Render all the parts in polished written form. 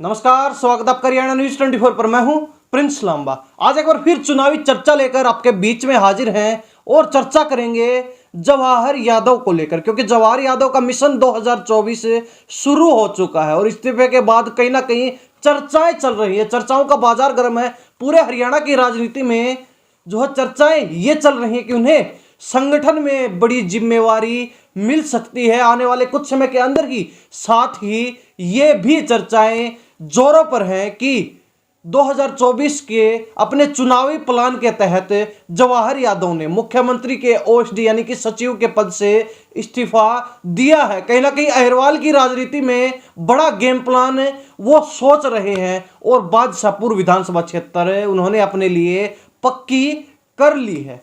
नमस्कार, स्वागत आपका हरियाणा न्यूज 24 पर। मैं हूं प्रिंस लांबा। आज एक बार फिर चुनावी चर्चा लेकर आपके बीच में हाजिर हैं और चर्चा करेंगे जवाहर यादव को लेकर, क्योंकि जवाहर यादव का मिशन 2024 शुरू हो चुका है और इस्तीफे के बाद कहीं ना कहीं चर्चाएं चल रही है। चर्चाओं का बाजार गर्म है। पूरे हरियाणा की राजनीति में जो है चर्चाएं ये चल रही है कि उन्हें संगठन में बड़ी जिम्मेवारी मिल सकती है आने वाले कुछ समय के अंदर ही। साथ ही ये भी चर्चाएं जोरों पर हैं कि 2024 के अपने चुनावी प्लान के तहत जवाहर यादव ने मुख्यमंत्री के ओएसडी यानी कि सचिव के पद से इस्तीफा दिया है। कहीं ना कहीं अहिरवाल की राजनीति में बड़ा गेम प्लान वो सोच रहे हैं और बादशाहपुर विधानसभा क्षेत्र उन्होंने अपने लिए पक्की कर ली है।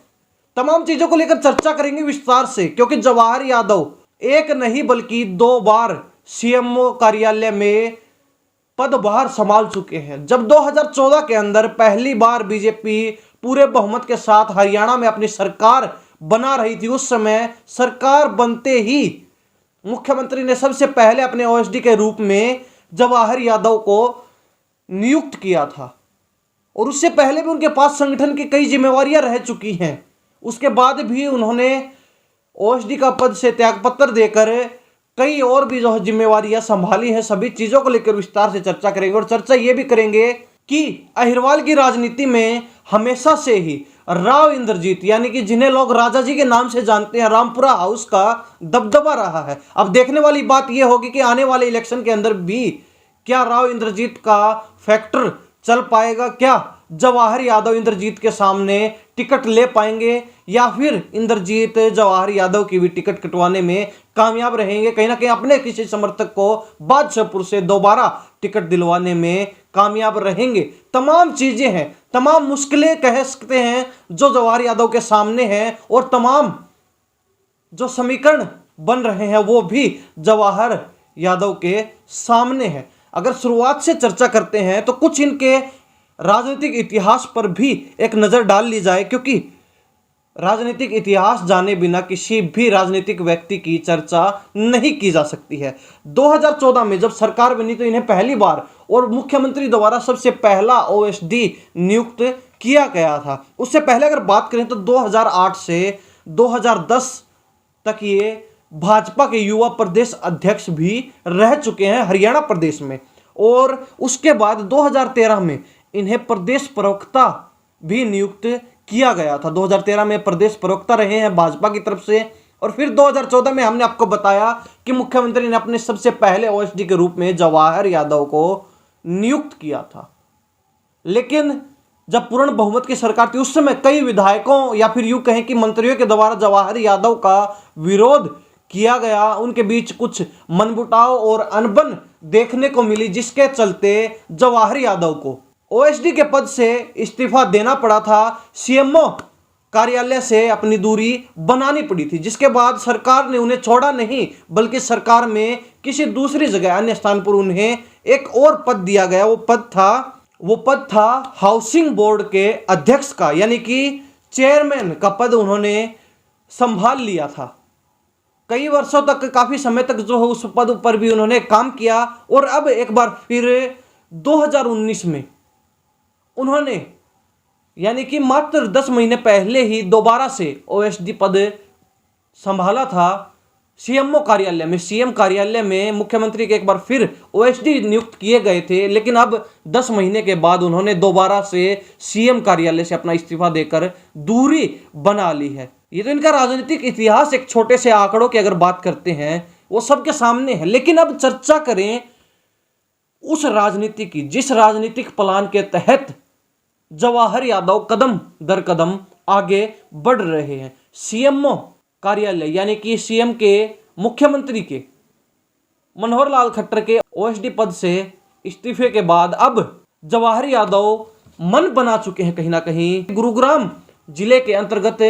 तमाम चीजों को लेकर चर्चा करेंगे विस्तार से, क्योंकि जवाहर यादव एक नहीं बल्कि 2 बार सीएमओ कार्यालय में पदभार संभाल चुके हैं। जब 2014 के अंदर पहली बार बीजेपी पूरे बहुमत के साथ हरियाणा में अपनी सरकार बना रही थी, उस समय सरकार बनते ही मुख्यमंत्री ने सबसे पहले अपने ओएसडी के रूप में जवाहर यादव को नियुक्त किया था और उससे पहले भी उनके पास संगठन की कई जिम्मेवारियां रह चुकी हैं। उसके बाद भी उन्होंने ओएसडी का पद से त्यागपत्र देकर कई और भी जो जिम्मेवारियां संभाली हैं। सभी चीजों को लेकर विस्तार से चर्चा करेंगे और चर्चा ये भी करेंगे कि अहिरवाल की राजनीति में हमेशा से ही राव इंद्रजीत यानी कि जिन्हें लोग राजा जी के नाम से जानते हैं, रामपुरा हाउस का दबदबा रहा है। अब देखने वाली बात यह होगी कि आने वाले इलेक्शन के अंदर भी क्या राव इंद्रजीत का फैक्टर चल पाएगा, क्या जवाहर यादव इंद्रजीत के सामने टिकट ले पाएंगे या फिर इंद्रजीत जवाहर यादव की भी टिकट कटवाने में कामयाब रहेंगे, कहीं ना कहीं अपने किसी समर्थक को बादशाहपुर से दोबारा टिकट दिलवाने में कामयाब रहेंगे। तमाम चीजें हैं, तमाम मुश्किलें कह सकते हैं जो जवाहर यादव के सामने हैं और तमाम जो समीकरण बन रहे हैं वो भी जवाहर यादव के सामने है। अगर शुरुआत से चर्चा करते हैं तो कुछ इनके राजनीतिक इतिहास पर भी एक नजर डाल ली जाए, क्योंकि राजनीतिक इतिहास जाने बिना किसी भी राजनीतिक व्यक्ति की चर्चा नहीं की जा सकती है। 2014 में जब सरकार बनी तो इन्हें पहली बार और मुख्यमंत्री द्वारा सबसे पहला ओएसडी नियुक्त किया गया था। उससे पहले अगर बात करें तो 2008 से 2010 तक ये भाजपा के युवा प्रदेश अध्यक्ष भी रह चुके हैं हरियाणा प्रदेश में, और उसके बाद 2013 में इन्हें प्रदेश प्रवक्ता भी नियुक्त किया गया था। 2013 में प्रदेश प्रवक्ता रहे हैं भाजपा की तरफ से, और फिर 2014 में हमने आपको बताया कि मुख्यमंत्री ने अपने सबसे पहले ओएसडी के रूप में जवाहर यादव को नियुक्त किया था। लेकिन जब पूर्ण बहुमत की सरकार थी उस समय कई विधायकों या फिर यूं कहें कि मंत्रियों के द्वारा जवाहर यादव का विरोध किया गया। उनके बीच कुछ मनमुटाव और अनबन देखने को मिली, जिसके चलते जवाहर यादव को ओएसडी के पद से इस्तीफा देना पड़ा था। सीएमओ कार्यालय से अपनी दूरी बनानी पड़ी थी, जिसके बाद सरकार ने उन्हें छोड़ा नहीं बल्कि सरकार में किसी दूसरी जगह अन्य स्थान पर उन्हें एक और पद दिया गया। वो पद था हाउसिंग बोर्ड के अध्यक्ष का, यानी कि चेयरमैन का पद उन्होंने संभाल लिया था। कई वर्षों तक, काफी समय तक जो है उस पद पर भी उन्होंने काम किया, और अब एक बार फिर 2019 में उन्होंने यानी कि मात्र 10 महीने पहले ही दोबारा से ओएसडी पद संभाला था सीएमओ कार्यालय में। सीएम कार्यालय में मुख्यमंत्री के एक बार फिर ओएसडी नियुक्त किए गए थे, लेकिन अब 10 महीने के बाद उन्होंने दोबारा से सीएम कार्यालय से अपना इस्तीफा देकर दूरी बना ली है। ये तो इनका राजनीतिक इतिहास एक छोटे से आंकड़ों की अगर बात करते हैं वो सबके सामने है। लेकिन अब चर्चा करें उस राजनीति की जिस राजनीतिक प्लान के तहत जवाहर यादव कदम दर कदम आगे बढ़ रहे हैं। सीएमओ कार्यालय यानी कि सीएम के मुख्यमंत्री के मनोहर लाल खट्टर के ओएसडी पद से इस्तीफे के बाद अब जवाहर यादव मन बना चुके हैं कहीं ना कहीं गुरुग्राम जिले के अंतर्गत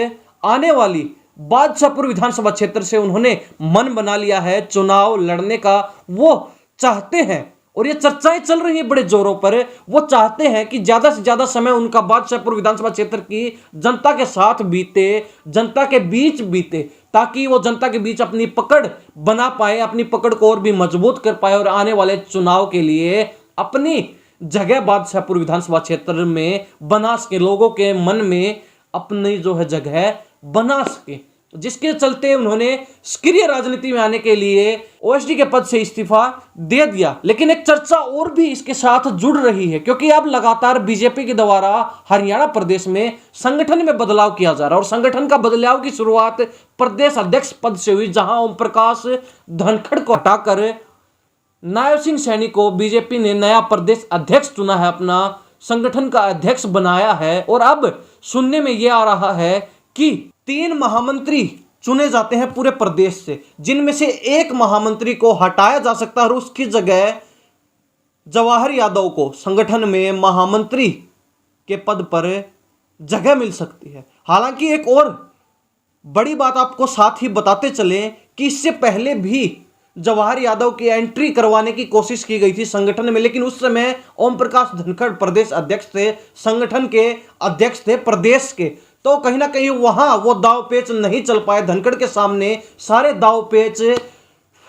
आने वाली बादशाहपुर विधानसभा क्षेत्र से उन्होंने मन बना लिया है चुनाव लड़ने का। वो चाहते हैं और ये चर्चाएं चल रही हैं बड़े जोरों पर, वो चाहते हैं कि ज्यादा से ज्यादा समय उनका बादशाहपुर विधानसभा क्षेत्र की जनता के साथ बीते, जनता के बीच बीते, ताकि वो जनता के बीच अपनी पकड़ बना पाए, अपनी पकड़ को और भी मजबूत कर पाए और आने वाले चुनाव के लिए अपनी जगह बादशाहपुर विधानसभा क्षेत्र में बना सके, लोगों के मन में अपनी जो है जगह बना सके, जिसके चलते उन्होंने सक्रिय राजनीति में आने के लिए ओएसडी के पद से इस्तीफा दे दिया। लेकिन एक चर्चा और भी इसके साथ जुड़ रही है, क्योंकि अब लगातार बीजेपी के द्वारा हरियाणा प्रदेश में संगठन में बदलाव किया जा रहा है और संगठन का बदलाव की शुरुआत प्रदेश अध्यक्ष पद से हुई, जहां ओम प्रकाश धनखड़ को हटाकर नायब सिंह सैनी को बीजेपी ने नया प्रदेश अध्यक्ष चुना है, अपना संगठन का अध्यक्ष बनाया है। और अब सुनने में यह आ रहा है कि 3 महामंत्री चुने जाते हैं पूरे प्रदेश से, जिनमें से एक महामंत्री को हटाया जा सकता है और उसकी जगह जवाहर यादव को संगठन में महामंत्री के पद पर जगह मिल सकती है। हालांकि एक और बड़ी बात आपको साथ ही बताते चलें कि इससे पहले भी जवाहर यादव की एंट्री करवाने की कोशिश की गई थी संगठन में, लेकिन उस समय ओम प्रकाश धनखड़ प्रदेश अध्यक्ष थे, संगठन के अध्यक्ष थे प्रदेश के, तो कहीं ना कहीं वहां वो दाव पेच नहीं चल पाए। धनखड़ के सामने सारे दाव पेच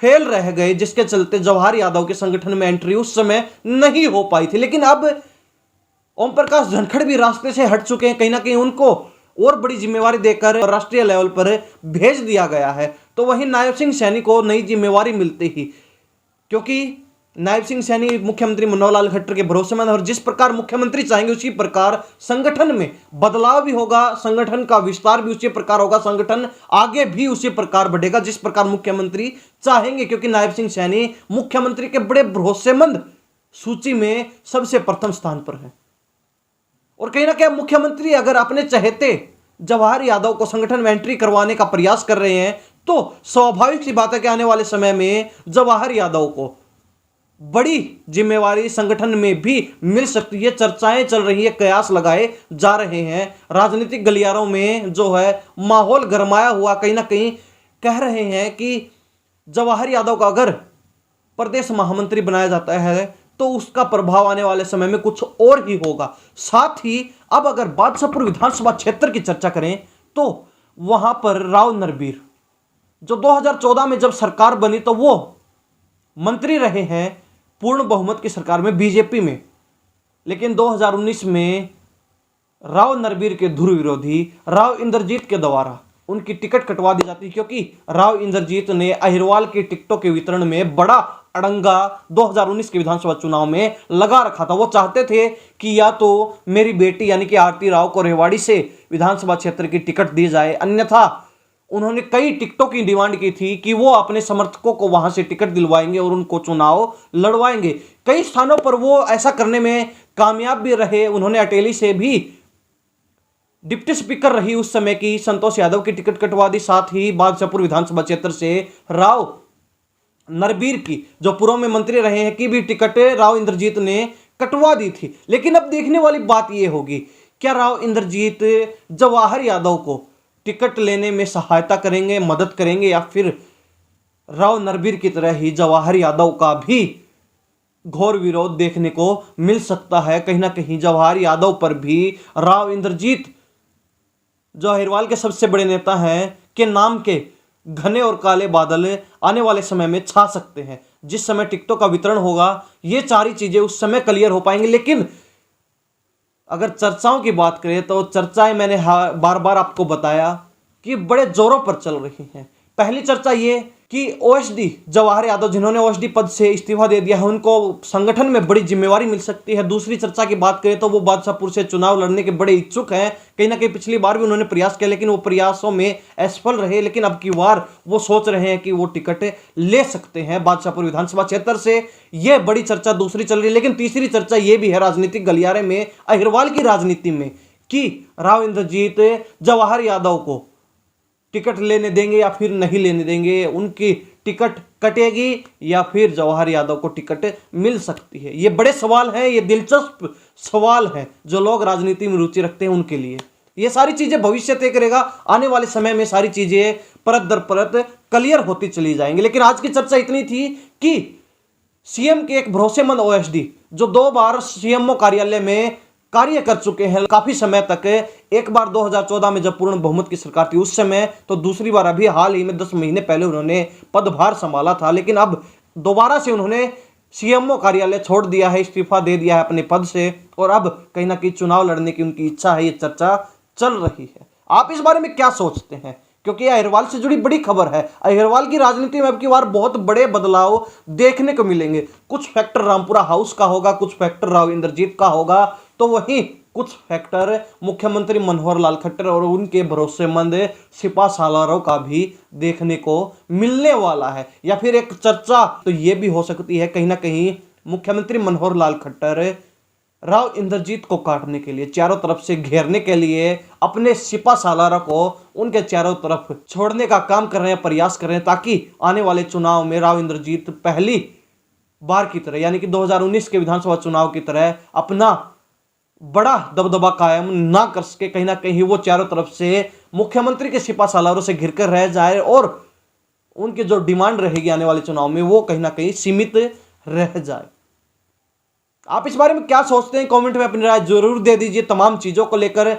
फेल रह गए, जिसके चलते जवाहर यादव के संगठन में एंट्री उस समय नहीं हो पाई थी। लेकिन अब ओम प्रकाश धनखड़ भी रास्ते से हट चुके हैं, कहीं ना कहीं उनको और बड़ी जिम्मेवारी देकर राष्ट्रीय लेवल पर भेज दिया गया है। तो वहीं नायब सिंह सैनी को नई जिम्मेवारी मिलते ही, क्योंकि नायब सिंह सैनी मुख्यमंत्री मनोहर लाल खट्टर के भरोसेमंद, और जिस प्रकार मुख्यमंत्री चाहेंगे उसी प्रकार संगठन में बदलाव भी होगा, संगठन का विस्तार भी उसी प्रकार होगा, संगठन आगे भी उसी प्रकार बढ़ेगा जिस प्रकार मुख्यमंत्री चाहेंगे, क्योंकि नायब सिंह सैनी मुख्यमंत्री के बड़े भरोसेमंद सूची में सबसे प्रथम स्थान पर है। और कहीं ना कहीं मुख्यमंत्री अगर अपने चहेते जवाहर यादव को संगठन में एंट्री करवाने का प्रयास कर रहे हैं, तो स्वाभाविक सी बात है कि आने वाले समय में जवाहर यादव को बड़ी जिम्मेवारी संगठन में भी मिल सकती है। चर्चाएं चल रही है, कयास लगाए जा रहे हैं, राजनीतिक गलियारों में जो है माहौल गरमाया हुआ, कहीं ना कहीं कह रहे हैं कि जवाहर यादव का अगर प्रदेश महामंत्री बनाया जाता है तो उसका प्रभाव आने वाले समय में कुछ और ही होगा। साथ ही अब अगर बादशाहपुर विधानसभा क्षेत्र की चर्चा करें तो वहां पर राव नरबीर, जो 2014 में जब सरकार बनी तो वो मंत्री रहे हैं पूर्ण बहुमत की सरकार में बीजेपी में, लेकिन 2019 में राव नरबीर के धुर विरोधी राव इंद्रजीत के द्वारा उनकी टिकट कटवा दी जाती, क्योंकि राव इंद्रजीत ने अहिरवाल की टिकटों के वितरण में बड़ा अड़ंगा 2019 के विधानसभा चुनाव में लगा रखा था। वो चाहते थे कि या तो मेरी बेटी यानी कि आरती राव को रेवाड़ी से विधानसभा क्षेत्र की टिकट दी जाए, अन्यथा उन्होंने कई टिकटों की डिमांड की थी कि वो अपने समर्थकों को वहां से टिकट दिलवाएंगे और उनको चुनाव लड़वाएंगे। कई स्थानों पर वो ऐसा करने में कामयाब भी रहे। उन्होंने अटेली से भी डिप्टी स्पीकर रही उस समय की संतोष यादव की टिकट कटवा दी, साथ ही बादशाहपुर विधानसभा क्षेत्र से राव नरबीर की, जो पूर्व में मंत्री रहे हैं, की भी टिकट राव इंद्रजीत ने कटवा दी थी। लेकिन अब देखने वाली बात यह होगी, क्या राव इंद्रजीत जवाहर यादव को टिकट लेने में सहायता करेंगे, मदद करेंगे, या फिर राव नरबीर की तरह ही जवाहर यादव का भी घोर विरोध देखने को मिल सकता है। कहीं ना कहीं जवाहर यादव पर भी राव इंद्रजीत, जो अहिरवाल के सबसे बड़े नेता हैं, के नाम के घने और काले बादल आने वाले समय में छा सकते हैं। जिस समय टिकटों का वितरण होगा ये सारी चीजें उस समय क्लियर हो पाएंगी। लेकिन अगर चर्चाओं की बात करें तो चर्चाएं मैंने बार बार आपको बताया कि बड़े जोरों पर चल रही हैं। पहली चर्चा ये कि ओएसडी जवाहर यादव, जिन्होंने ओएसडी पद से इस्तीफा दे दिया है, उनको संगठन में बड़ी जिम्मेवारी मिल सकती है। दूसरी चर्चा की बात करें तो वो बादशाहपुर से चुनाव लड़ने के बड़े इच्छुक हैं। कहीं ना कहीं पिछली बार भी उन्होंने प्रयास किया लेकिन वो प्रयासों में असफल रहे, लेकिन अब की बार वो सोच रहे हैं कि वो टिकट ले सकते हैं बादशाहपुर विधानसभा क्षेत्र से। यह बड़ी चर्चा दूसरी चल रही है। लेकिन तीसरी चर्चा ये भी है राजनीतिक गलियारे में, अहिरवाल की राजनीति में, कि राव इंद्रजीत जवाहर यादव को टिकट लेने देंगे या फिर नहीं लेने देंगे, उनकी टिकट कटेगी या फिर जवाहर यादव को टिकट मिल सकती है। ये बड़े सवाल हैं, ये दिलचस्प सवाल हैं जो लोग राजनीति में रुचि रखते हैं उनके लिए। ये सारी चीजें भविष्य तय करेगा। आने वाले समय में सारी चीजें परत दर परत क्लियर होती चली जाएंगी। लेकिन आज की चर्चा इतनी थी कि सीएम के एक भरोसेमंद ओएसडी, जो 2 बार सीएमओ कार्यालय में कार्य कर चुके हैं काफी समय तक, एक बार 2014 में जब पूर्ण बहुमत की सरकार थी उस समय, तो दूसरी बार अभी हाल ही में 10 महीने पहले उन्होंने पदभार संभाला था। लेकिन अब दोबारा से उन्होंने सीएमओ कार्यालय छोड़ दिया है, इस्तीफा दे दिया है अपने पद से और अब कहीं ना कहीं चुनाव लड़ने की उनकी इच्छा है, ये चर्चा चल रही है। आप इस बारे में क्या सोचते हैं? क्योंकि अहिरवाल से जुड़ी बड़ी खबर है। अहिरवाल की राजनीति में अब की बार बहुत बड़े बदलाव देखने को मिलेंगे। कुछ फैक्टर रामपुरा हाउस का होगा, कुछ फैक्टर राव इंद्रजीत का होगा, तो वहीं कुछ फैक्टर मुख्यमंत्री मनोहर लाल खट्टर और उनके भरोसेमंद सिपा सालारों का भी देखने को मिलने वाला है। या फिर एक चर्चा तो यह भी हो सकती है कहीं ना कहीं मुख्यमंत्री मनोहर लाल खट्टर राव इंद्रजीत को काटने के लिए, चारों तरफ से घेरने के लिए अपने सिपा सालारों को उनके चारों तरफ छोड़ने का काम कर रहे हैं, प्रयास कर रहे हैं, ताकि आने वाले चुनाव में राव इंद्रजीत पहली बार की तरह यानी कि 2019 के विधानसभा चुनाव की तरह अपना बड़ा दबदबा कायम ना कर सके। कहीं ना कहीं वो चारों तरफ से मुख्यमंत्री के सिपा सालारों से घिर कर रह जाए और उनकी जो डिमांड रहेगी आने वाले चुनाव में वो कहीं ना कहीं सीमित रह जाए। आप इस बारे में क्या सोचते हैं? कमेंट में अपनी राय जरूर दे दीजिए। तमाम चीजों को लेकर,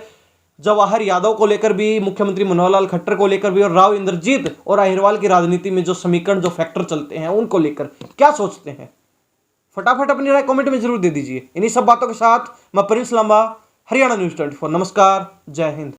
जवाहर यादव को लेकर भी, मुख्यमंत्री मनोहर लाल खट्टर को लेकर भी और राव इंद्रजीत और अहिरवाल की राजनीति में जो समीकरण, जो फैक्टर चलते हैं उनको लेकर क्या सोचते हैं? फटाफट अपनी राय कमेंट में जरूर दे दीजिए। इन्हीं सब बातों के साथ मैं प्रिंस लांबा, हरियाणा न्यूज़ 24। नमस्कार, जय हिंद।